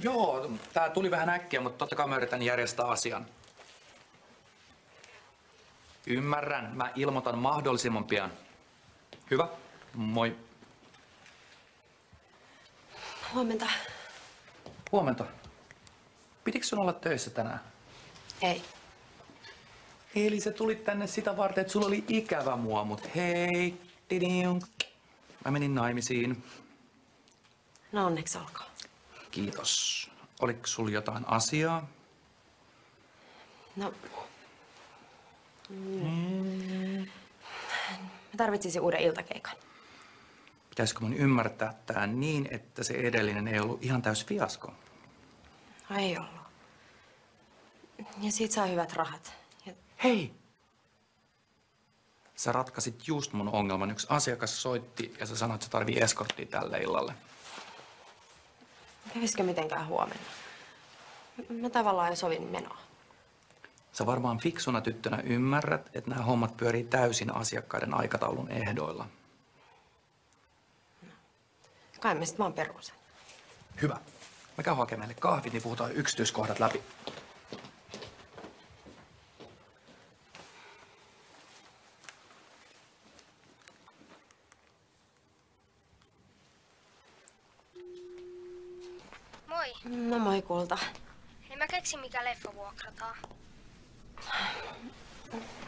Joo, tää tuli vähän äkkiä, mutta totta kai mä yritän järjestää asian. Ymmärrän, mä ilmoitan mahdollisimman pian. Hyvä, moi. Huomenta. Huomenta. Pitikö sun olla töissä tänään? Ei. Eli sä tulit tänne sitä varten, että sulla oli ikävä mua, mut hei, didiung. Mä menin naimisiin. No onneksi olkoon. Kiitos. Oliko sulla jotain asiaa? No... Mä tarvitsisin uuden iltakeikan. Pitäisikö mun ymmärtää tää niin, että se edellinen ei ollut ihan täys fiasko? No ei ollut. Ja siitä saa hyvät rahat. Ja... Hei! Sä ratkasit just mun ongelman. Yksi asiakas soitti ja sä sanoit, että se tarvii eskorttia tälle illalle. Kävisikö mitenkään huomenna? Mä tavallaan jo sovin menoa. Sä varmaan fiksuna tyttönä ymmärrät, että nämä hommat pyörii täysin asiakkaiden aikataulun ehdoilla. No. Kai mä sit vaan perun sen. Hyvä. Mä käyn hakemaan meille kahvit, niin puhutaan yksityiskohdat läpi. Moi. No moi kulta. Hei, mä keksin mikä leffa vuokrataan.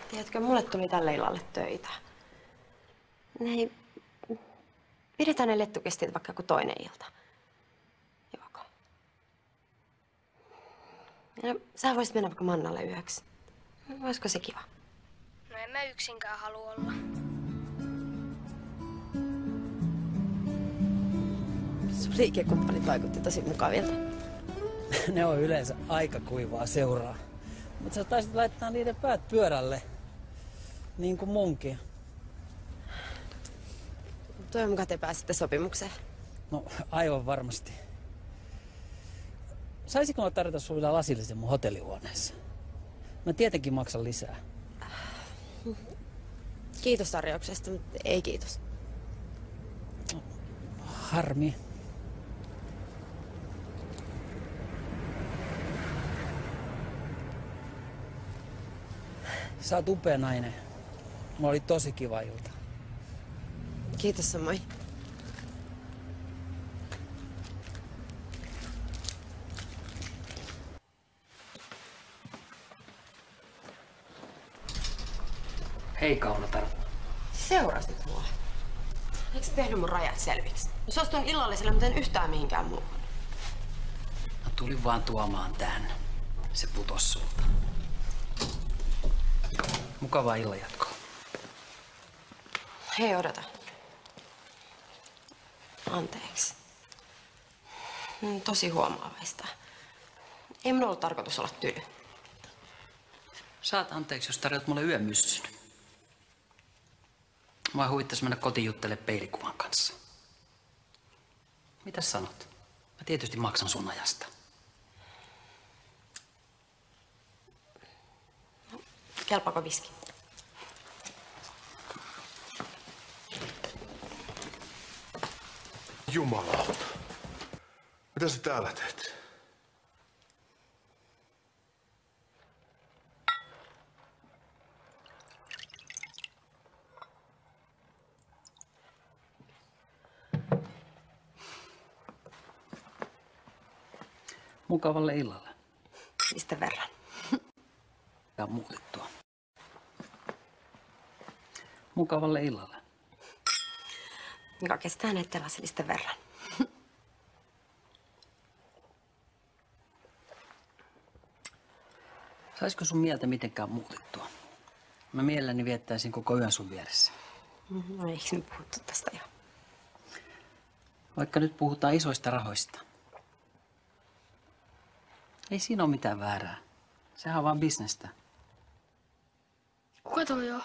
Tiedätkö, mulle tuli tälle illalle töitä. Hei, pidetään ne lettukestit vaikka joku toinen ilta. Joko? No, sä voisit mennä vaikka Mannalle yöksi. Voisiko se kiva? No en mä yksinkään halua olla. Sun liikekumppanit vaikutti tosi mukavilta. Ne on yleensä aika kuivaa seuraa. Mutta sä taisit laittaa niiden päät pyörälle. Niin kuin munkin. Toivon mukaan te pääsitte sopimukseen. No aivan varmasti. Saisinko mä tarjota sulle vielä lasillisen mun hotellihuoneessa? Mä tietenkin maksan lisää. Kiitos tarjouksesta, mutta ei kiitos. Harmi. Sä oot upea nainen. Mulla oli tosi kiva ilta. Kiitos samoin. Hei Kaunotar. Seurasit mua. Eikö sä tehnyt mun rajat selviksi? Jos suostun illalliselle, mutta en yhtään mihinkään muuhun. Mä tulin vaan tuomaan tän. Se putos sulta. Mukavaa illanjatkoa. Hei, odota. Anteeksi. Tosi huomaavaista. Ei mun ollut tarkoitus olla tyly. Saat anteeksi, jos tarjot mulle yömyssyn. Mua huvittais mennä kotiin juttelemaan peilikuvan kanssa. Mitäs sanot? Mä tietysti maksan sun ajasta. Kelpaako viski? Jumalauta. Mitä sä täällä teet? Mukavalle illalle. Mistä verran? Ja muutettua. Mukavalle illalle. Joka kestää näiden lasillisten verran. Saisiko sun mieltä mitenkään muutettua? Mä mielelläni viettäisin koko yön sun vieressä. No eikö nyt puhuttu tästä jo? Vaikka nyt puhutaan isoista rahoista. Ei siinä ole mitään väärää. Sehän on vaan bisnestä. Kuka toi on?